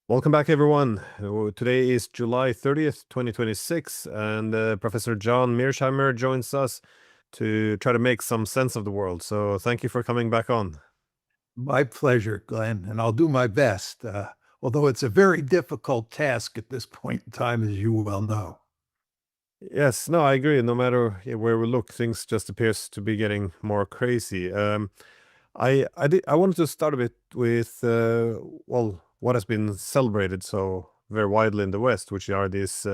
Welcome back, everyone. Today is July 30th, 2026, and Professor John Mearsheimer joins us to try to make some sense of the world. So thank you for coming back on. My pleasure, Glenn, and I'll do my best, although it's a very difficult task at this point in time, as you well know. Yes, no, I agree. No matter where we look, things just appears to be getting more crazy. I wanted to start a bit with what has been celebrated so very widely in the West, which are these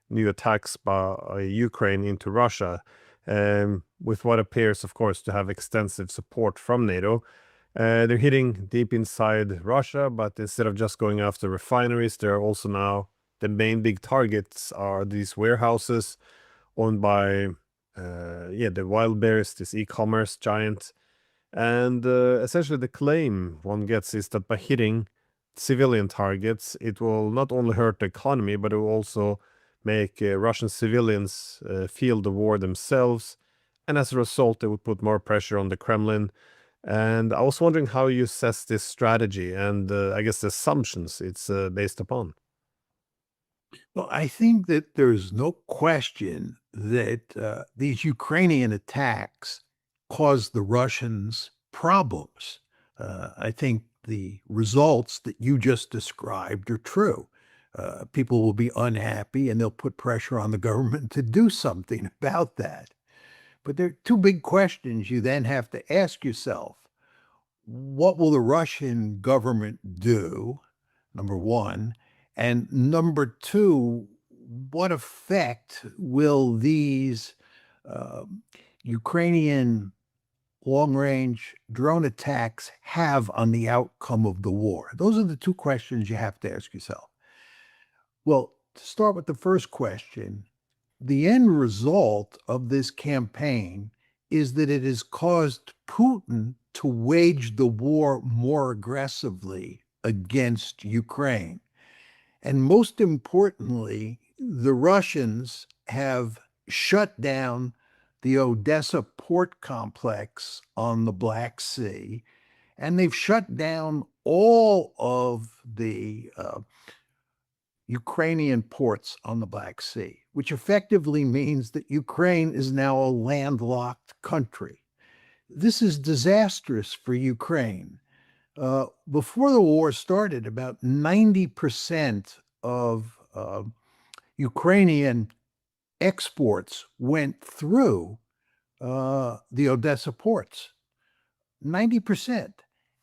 new attacks by Ukraine into Russia, with what appears, of course, to have extensive support from NATO. They're hitting deep inside Russia, but instead of just going after refineries, they're also now the main big targets are these warehouses owned by, the Wild Bears, this e-commerce giant. And essentially, the claim one gets is that by hitting civilian targets, it will not only hurt the economy, but it will also make Russian civilians feel the war themselves. And as a result, they would put more pressure on the Kremlin. And I was wondering how you assess this strategy and I guess the assumptions it's based upon. Well, I think that there's no question that these Ukrainian attacks caused the Russians problems. I think the results that you just described are true. People will be unhappy and they'll put pressure on the government to do something about that. But there are two big questions you then have to ask yourself. What will the Russian government do? Number one. And number two, what effect will these uh, Ukrainian long range drone attacks have on the outcome of the war? Those are the two questions you have to ask yourself. Well, to start with the first question, the end result of this campaign is that it has caused Putin to wage the war more aggressively against Ukraine. And most importantly, the Russians have shut down the Odessa port complex on the Black Sea, and they've shut down all of the Ukrainian ports on the Black Sea, which effectively means that Ukraine is now a landlocked country. This is disastrous for Ukraine. Before the war started, about 90% of Ukrainian exports went through the Odessa ports. 90%.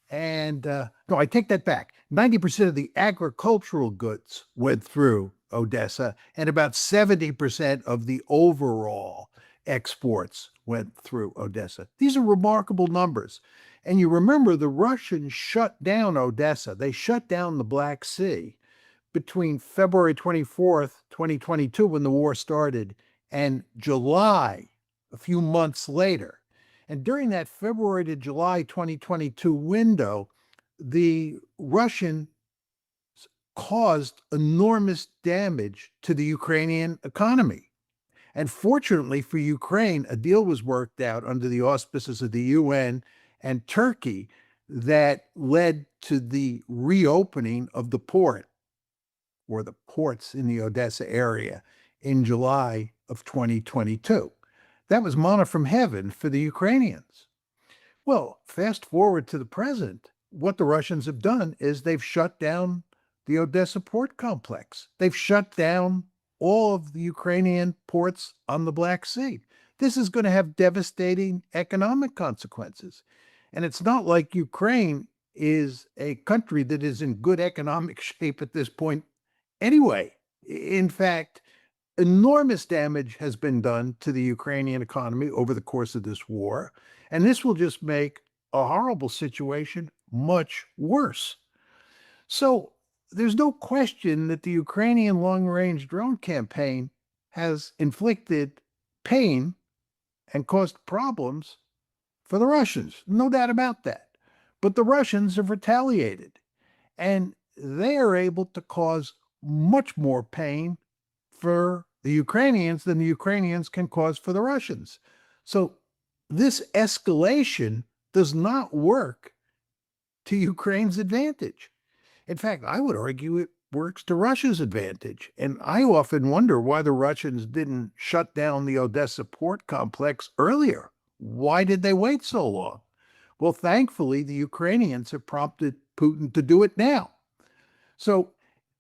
And no, I take that back. 90% of the agricultural goods went through Odessa, and about 70% of the overall exports went through Odessa. These are remarkable numbers. And you remember the Russians shut down Odessa, they shut down the Black Sea between February 24th, 2022, when the war started, and July, a few months later. And during that February to July 2022 window, the Russians caused enormous damage to the Ukrainian economy. And fortunately for Ukraine, a deal was worked out under the auspices of the UN and Turkey that led to the reopening of the port or the ports in the Odessa area in July of 2022. That was manna from heaven for the Ukrainians. Well, fast forward to the present, what the Russians have done is they've shut down the Odessa port complex. They've shut down all of the Ukrainian ports on the Black Sea. This is going to have devastating economic consequences. And it's not like Ukraine is a country that is in good economic shape at this point anyway. In fact, enormous damage has been done to the Ukrainian economy over the course of this war, and this will just make a horrible situation much worse. So there's no question that the Ukrainian long range drone campaign has inflicted pain and caused problems for the Russians. No doubt about that. But the Russians have retaliated, and they are able to cause much more pain for the Ukrainians than the Ukrainians can cause for the Russians. So this escalation does not work to Ukraine's advantage. In fact, I would argue it works to Russia's advantage. And I often wonder why the Russians didn't shut down the Odessa port complex earlier. Why did they wait so long? Well, thankfully, the Ukrainians have prompted Putin to do it now. So,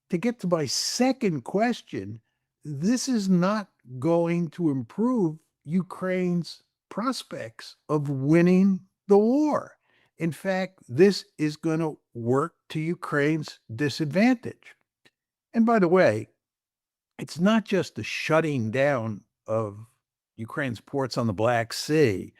to get to my second question, this is not going to improve Ukraine's prospects of winning the war. In fact, this is going to work to Ukraine's disadvantage. And by the way, it's not just the shutting down of Ukraine's ports on the Black Sea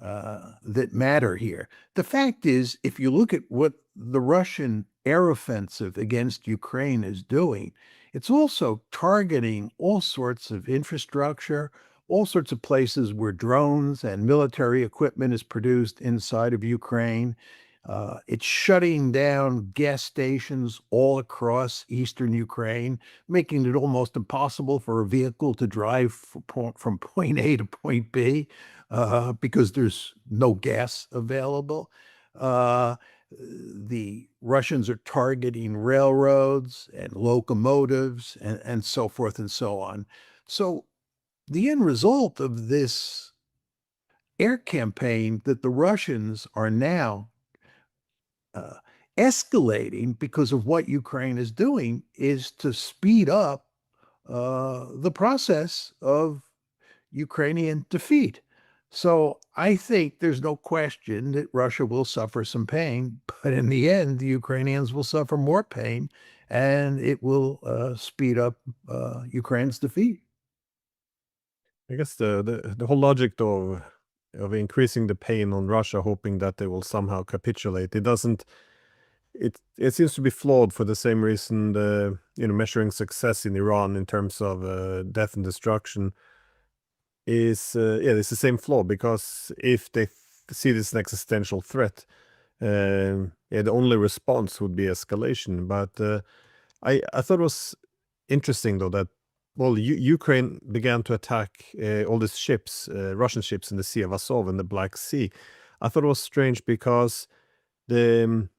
that matter here. The fact is, if you look at what the Russian air offensive against Ukraine is doing, it's also targeting all sorts of infrastructure, all sorts of places where drones and military equipment is produced inside of Ukraine. It's shutting down gas stations all across eastern Ukraine, making it almost impossible for a vehicle to drive from point A to point B because there's no gas available. Uh, the Russians are targeting railroads and locomotives and so forth and so on. So the end result of this air campaign that the Russians are now uh, escalating because of what Ukraine is doing is to speed up the process of Ukrainian defeat. So I think there's no question that Russia will suffer some pain, but in the end, the Ukrainians will suffer more pain, and it will speed up Ukraine's defeat. I guess the whole logic of increasing the pain on Russia, hoping that they will somehow capitulate, it doesn't. It seems to be flawed for the same reason the measuring success in Iran in terms of death and destruction is it's the same flaw, because if they see this as an existential threat, the only response would be escalation. But I thought it was interesting though that, well, Ukraine began to attack all these ships, Russian ships in the Sea of Azov and the Black Sea. I thought it was strange because the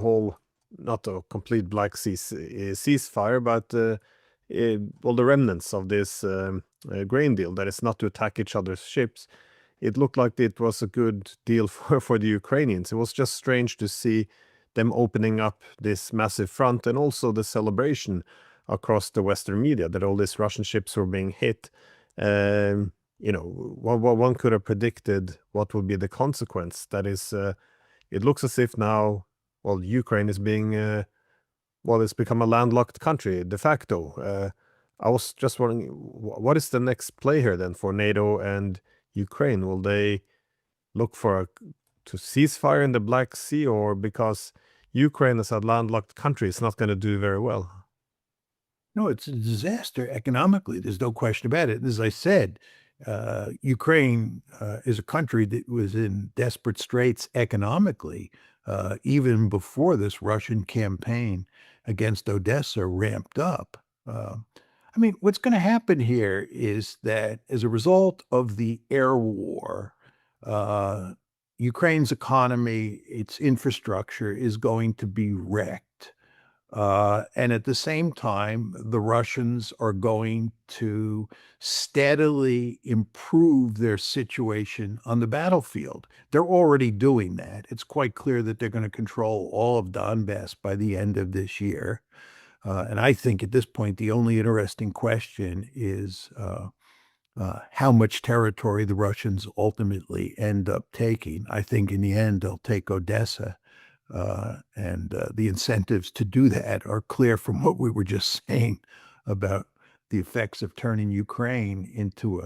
whole, not a complete Black Sea ceasefire, but well, the remnants of this grain deal, that is not to attack each other's ships. It looked like it was a good deal for the Ukrainians. It was just strange to see them opening up this massive front, and also the celebration across the Western media that all these Russian ships were being hit. One could have predicted what would be the consequence. That is, it looks as if now, well, Ukraine is being, well, it's become a landlocked country de facto. I was just wondering, what is the next play here then for NATO and Ukraine? Will they look to ceasefire in the Black Sea, or because Ukraine as a landlocked country is not going to do very well? No, it's a disaster economically. There's no question about it. As I said, Ukraine is a country that was in desperate straits economically even before this Russian campaign against Odessa ramped up. I mean, what's going to happen here is that as a result of the air war, uh, Ukraine's economy, its infrastructure is going to be wrecked. And at the same time, the Russians are going to steadily improve their situation on the battlefield. They're already doing that. It's quite clear that they're going to control all of Donbass by the end of this year. And I think at this point, the only interesting question is how much territory the Russians ultimately end up taking. I think in the end, they'll take Odessa. And the incentives to do that are clear from what we were just saying about the effects of turning Ukraine into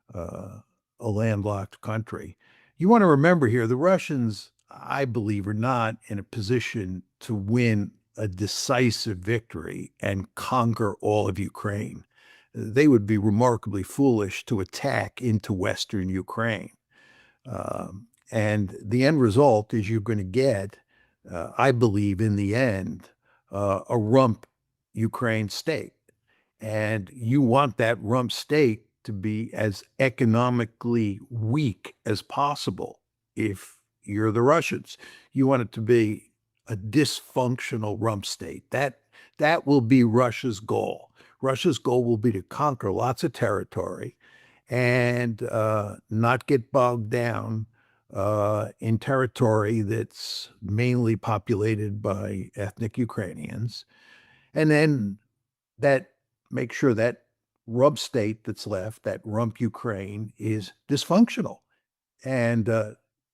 a landlocked country. You want to remember here, the Russians, I believe, are not in a position to win a decisive victory and conquer all of Ukraine. They would be remarkably foolish to attack into Western Ukraine. And the end result is you're going to get, I believe, in the end, a rump Ukraine state. And you want that rump state to be as economically weak as possible if you're the Russians. You want it to be a dysfunctional rump state. That will be Russia's goal. Russia's goal will be to conquer lots of territory and not get bogged down in territory that's mainly populated by ethnic Ukrainians, and then that make sure that rump state that's left, that rump Ukraine, is dysfunctional. And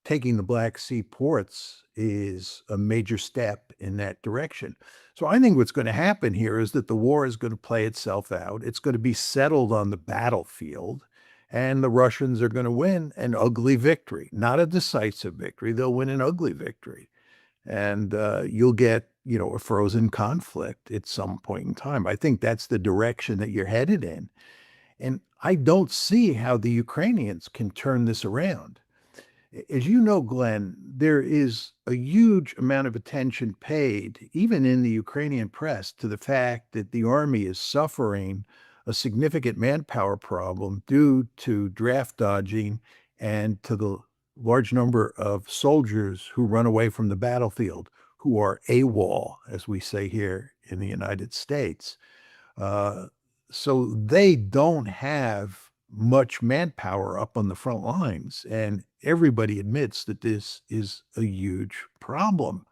taking the Black Sea ports is a major step in that direction. So I think what's going to happen here is that the war is going to play itself out. It's going to be settled on the battlefield, and the Russians are going to win an ugly victory, not a decisive victory. They'll win an ugly victory. And you'll get, a frozen conflict at some point in time. I think that's the direction that you're headed in. And I don't see how the Ukrainians can turn this around. As you know, Glenn, there is a huge amount of attention paid, even in the Ukrainian press, to the fact that the army is suffering a significant manpower problem due to draft dodging and to the large number of soldiers who run away from the battlefield, who are AWOL, as we say here in the United States. Uh, so they don't have much manpower up on the front lines. And everybody admits that this is a huge problem.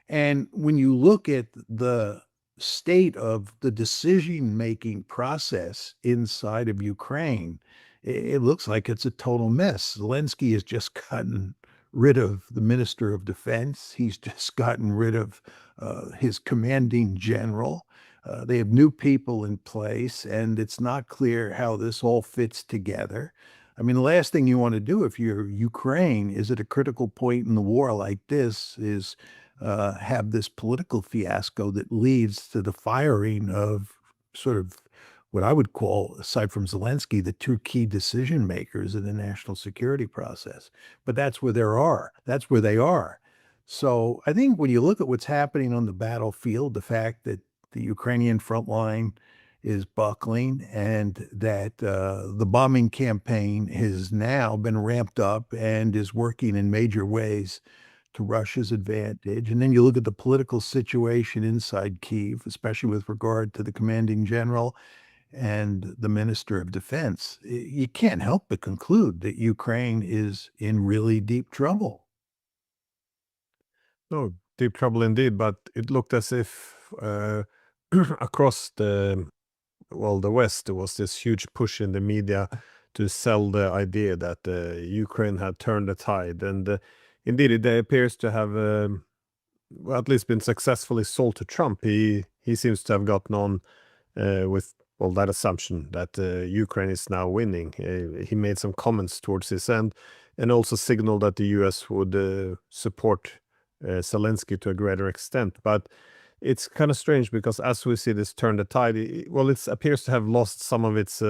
And when you look at the state of the decision-making process inside of Ukraine, it looks like it's a total mess. Zelensky has just gotten rid of the Minister of Defense. He's just gotten rid of his commanding general. They have new people in place, and it's not clear how this all fits together. I mean, the last thing you want to do if you're Ukraine is at a critical point in the war like this is have this political fiasco that leads to the firing of sort of what I would call, aside from Zelensky, the two key decision makers in the national security process. But that's where there are. That's where they are. So I think when you look at what's happening on the battlefield, the fact that the Ukrainian front line is buckling and that the bombing campaign has now been ramped up and is working in major ways to Russia's advantage. And then you look at the political situation inside Kyiv, especially with regard to the commanding general and the minister of defense. You can't help but conclude that Ukraine is in really deep trouble. No, deep trouble indeed, but it looked as if across the West, there was this huge push in the media to sell the idea that Ukraine had turned the tide. And indeed, it appears to have, well, at least been successfully sold to Trump. He seems to have gotten on with, well, that assumption that Ukraine is now winning. He made some comments towards this end and also signaled that the US would support Zelensky to a greater extent. But it's kind of strange because as we see this turn the tide, well, it appears to have lost some of its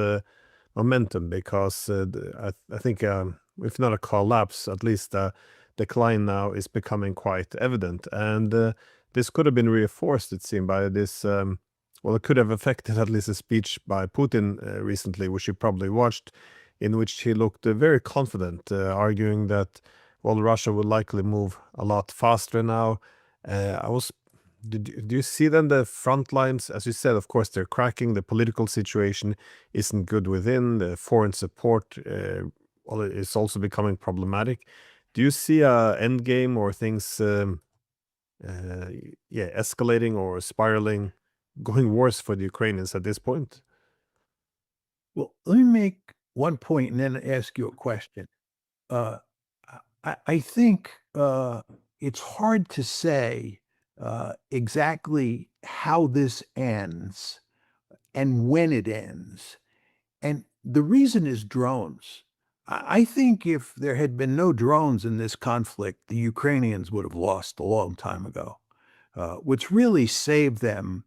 momentum because I think if not a collapse, at least the decline now is becoming quite evident. And this could have been reinforced, it seemed, by this. Well, it could have affected at least a speech by Putin recently, which you probably watched, in which he looked very confident, arguing that, well, Russia will likely move a lot faster now. I was do you see then the front lines? As you said, of course, they're cracking. The political situation isn't good within. The foreign support, well, it's also becoming problematic. Do you see a end game or things, uh, yeah, escalating or spiraling, going worse for the Ukrainians at this point? Well, let me make one point and then ask you a question. Uh, I think it's hard to say exactly how this ends and when it ends. And the reason is drones. I think if there had been no drones in this conflict, the Ukrainians would have lost a long time ago. What's really saved them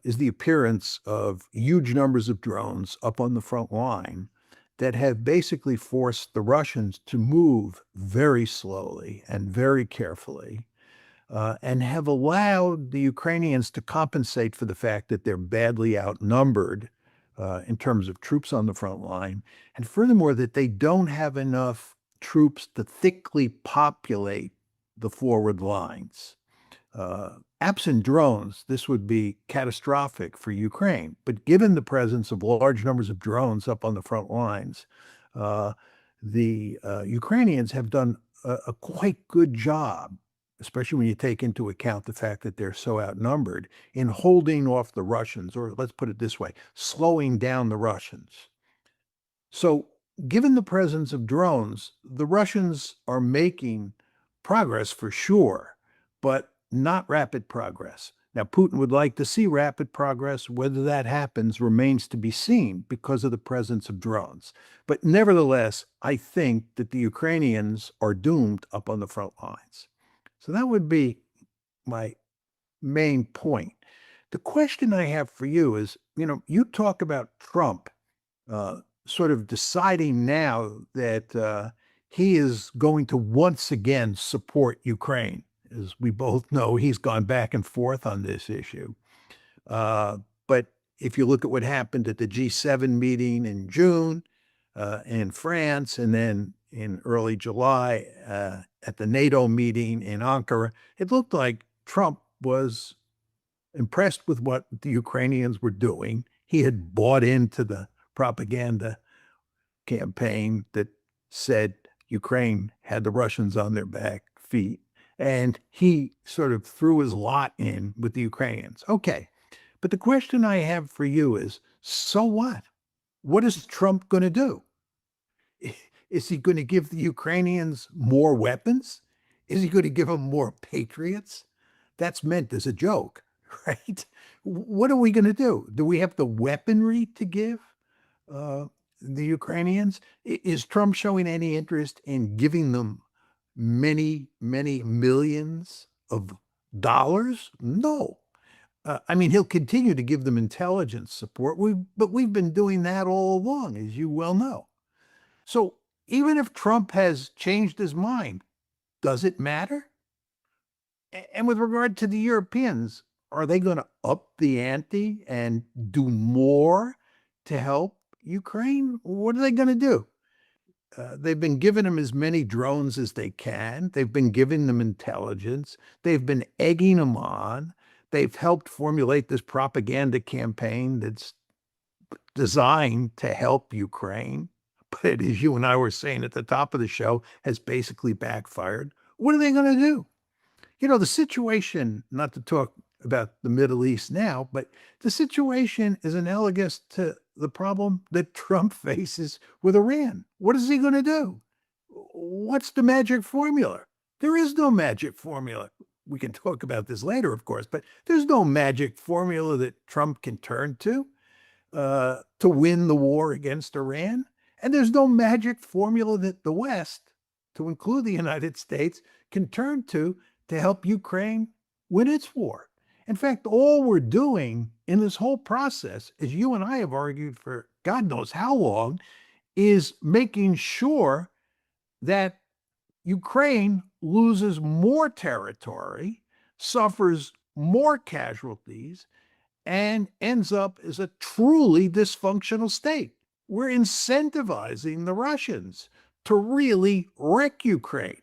is the appearance of huge numbers of drones up on the front line that have basically forced the Russians to move very slowly and very carefully, and have allowed the Ukrainians to compensate for the fact that they're badly outnumbered in terms of troops on the front line. And furthermore, that they don't have enough troops to thickly populate the forward lines. Absent drones, this would be catastrophic for Ukraine. But given the presence of large numbers of drones up on the front lines, the Ukrainians have done a quite good job, especially when you take into account the fact that they're so outnumbered, in holding off the Russians, or let's put it this way, slowing down the Russians. So, given the presence of drones, the Russians are making progress for sure, but not rapid progress. Now, Putin would like to see rapid progress. Whether that happens remains to be seen because of the presence of drones. But nevertheless, I think that the Ukrainians are doomed up on the front lines. So that would be my main point. The question I have for you is, you talk about Trump sort of deciding now that he is going to once again support Ukraine. As we both know, he's gone back and forth on this issue. But if you look at what happened at the G7 meeting in June in France, and then in early July at the NATO meeting in Ankara, it looked like Trump was impressed with what the Ukrainians were doing. He had bought into the propaganda campaign that said Ukraine had the Russians on their back feet. And he sort of threw his lot in with the Ukrainians. Okay. But the question I have for you is, so what? What is Trump going to do? Is he going to give the Ukrainians more weapons? Is he going to give them more patriots? That's meant as a joke, right? What are we going to do? Do we have the weaponry to give the Ukrainians? Is Trump showing any interest in giving them many, many millions of dollars? No. I mean, he'll continue to give them intelligence support, but we've been doing that all along, as you well know. So even if Trump has changed his mind, does it matter? And with regard to the Europeans, are they going to up the ante and do more to help Ukraine? What are they going to do? They've been giving them as many drones as they can. They've been giving them intelligence. They've been egging them on. They've helped formulate this propaganda campaign that's designed to help Ukraine. But as you and I were saying at the top of the show, has basically backfired. What are they going to do? The situation, not to talk about the Middle East now, but the situation is analogous to the problem that Trump faces with Iran. What is he going to do? What's the magic formula? There is no magic formula. We can talk about this later, of course, but there's no magic formula that Trump can turn to win the war against Iran. And there's no magic formula that the West, to include the United States, can turn to help Ukraine win its war. In fact, all we're doing in this whole process, as you and I have argued for God knows how long, is making sure that Ukraine loses more territory, suffers more casualties, and ends up as a truly dysfunctional state. We're incentivizing the Russians to really wreck Ukraine.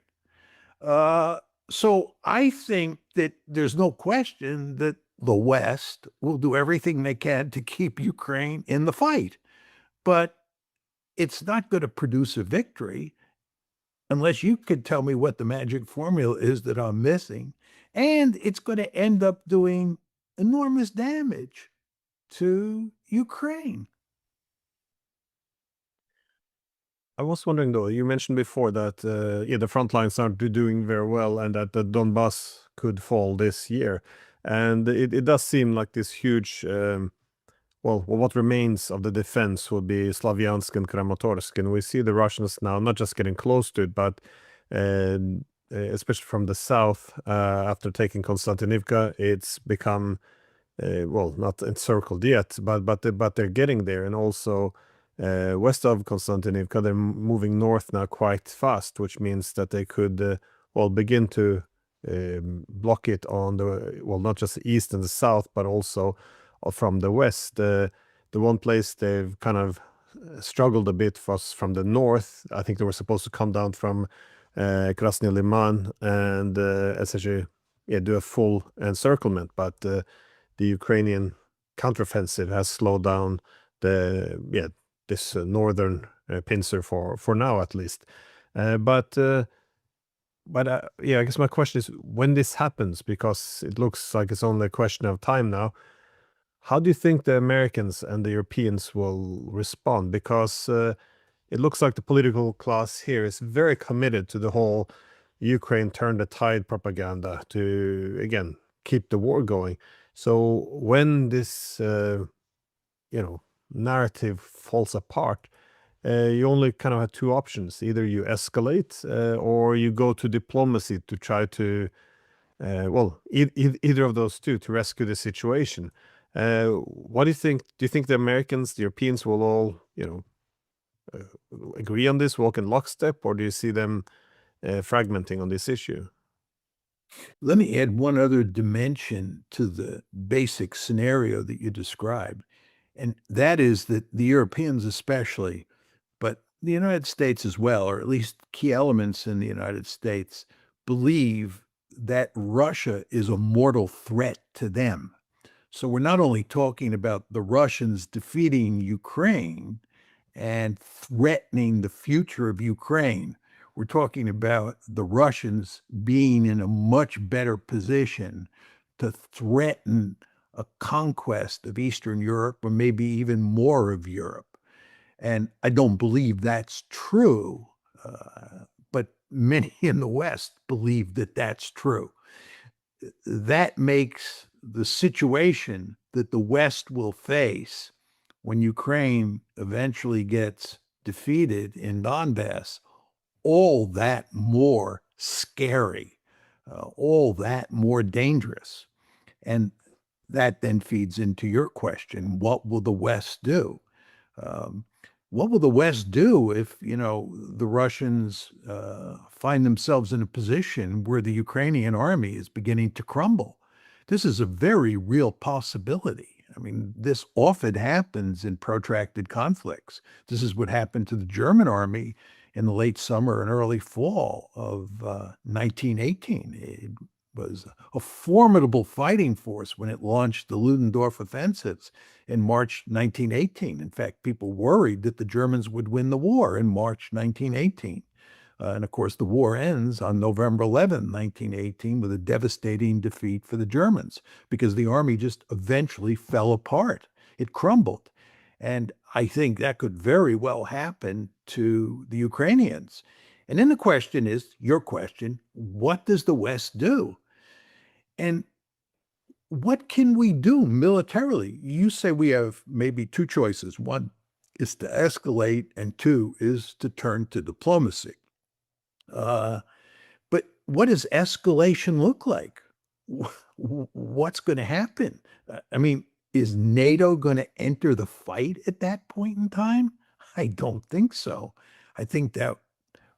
So I think that there's no question that the West will do everything they can to keep Ukraine in the fight. But it's not going to produce a victory unless you could tell me what the magic formula is that I'm missing. And it's going to end up doing enormous damage to Ukraine. I was wondering though, you mentioned before that the front lines aren't doing very well and that the Donbass could fall this year. And it does seem like this huge, what remains of the defense will be Slavyansk and Kramatorsk. And we see the Russians now not just getting close to it, but especially from the south, after taking Konstantinivka, it's become, not encircled yet, but they're getting there. And also west of Konstantinivka, they're moving north now quite fast, which means that they could begin to block it on not just the east and the south, but also from the west. The one place they've kind of struggled a bit was from the north. I think they were supposed to come down from Krasny Liman and essentially do a full encirclement, but the Ukrainian counteroffensive has slowed down the this northern pincer for now at least. But yeah, I guess my question is when this happens, because it looks like it's only a question of time now. How do you think the Americans and the Europeans will respond? Because it looks like the political class here is very committed to the whole Ukraine turn the tide propaganda to, again, keep the war going. So when this, you know, narrative falls apart, you only kind of have two options. Either you escalate or you go to diplomacy to try to, either of those two to rescue the situation. What do you think? Do you think the Americans, the Europeans will all, agree on this, walk in lockstep, or do you see them fragmenting on this issue? Let me add one other dimension to the basic scenario that you described, and that is that the Europeans especially, but the United States as well, or at least key elements in the United States, believe that Russia is a mortal threat to them. So we're not only talking about the Russians defeating Ukraine and threatening the future of Ukraine. We're talking about the Russians being in a much better position to threaten a conquest of Eastern Europe or maybe even more of Europe. And I don't believe that's true, but many in the West believe that that's true. That makes the situation that the West will face when Ukraine eventually gets defeated in Donbass all that more scary, all that more dangerous. And that then feeds into your question, what will the West do? Um, what will the West do if, the Russians find themselves in a position where the Ukrainian army is beginning to crumble? This is a very real possibility. I mean, this often happens in protracted conflicts. This is what happened to the German army in the late summer and early fall of 1918. It was a formidable fighting force when it launched the Ludendorff offensives in March 1918. In fact, people worried that the Germans would win the war in March 1918. And of course, the war ends on November 11, 1918, with a devastating defeat for the Germans because the army just eventually fell apart. It crumbled. And I think that could very well happen to the Ukrainians. And then the question is your question, what does the West do? And what can we do militarily? You say we have maybe two choices. One is to escalate, and two is to turn to diplomacy. Uh, but what does escalation look like? What's going to happen? I mean, is NATO going to enter the fight at that point in time? I don't think so. I think that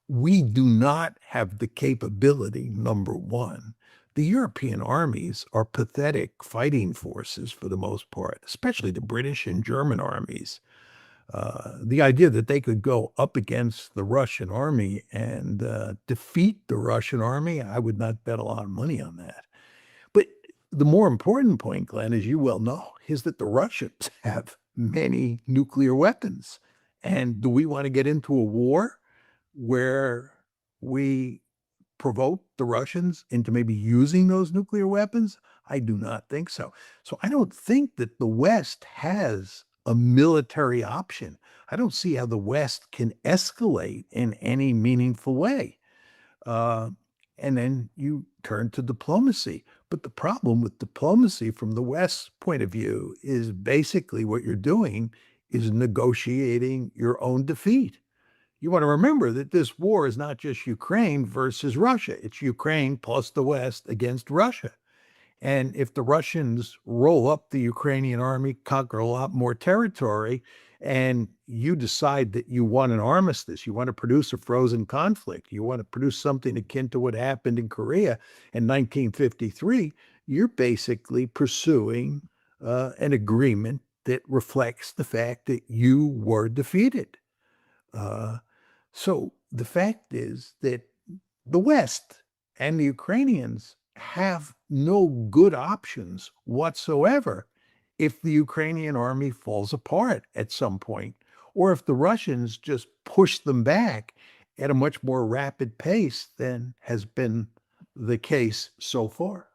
we do not have the capability, number one. The European armies are pathetic fighting forces for the most part, especially the British and German armies. The idea that they could go up against the Russian army and defeat the Russian army, I would not bet a lot of money on that. But the more important point, Glenn, as you well know, is that the Russians have many nuclear weapons. And do we want to get into a war where we provoke the Russians into maybe using those nuclear weapons? I do not think so. So I don't think that the West has a military option. I don't see how the West can escalate in any meaningful way. Uh, and then you turn to diplomacy. But the problem with diplomacy from the West's point of view is basically what you're doing is negotiating your own defeat. You want to remember that this war is not just Ukraine versus Russia. It's Ukraine plus the West against Russia. And if the Russians roll up the Ukrainian army, conquer a lot more territory, and you decide that you want an armistice, you want to produce a frozen conflict, you want to produce something akin to what happened in Korea in 1953, you're basically pursuing an agreement that reflects the fact that you were defeated. Uh, so the fact is that the West and the Ukrainians have no good options whatsoever if the Ukrainian army falls apart at some point, or if the Russians just push them back at a much more rapid pace than has been the case so far.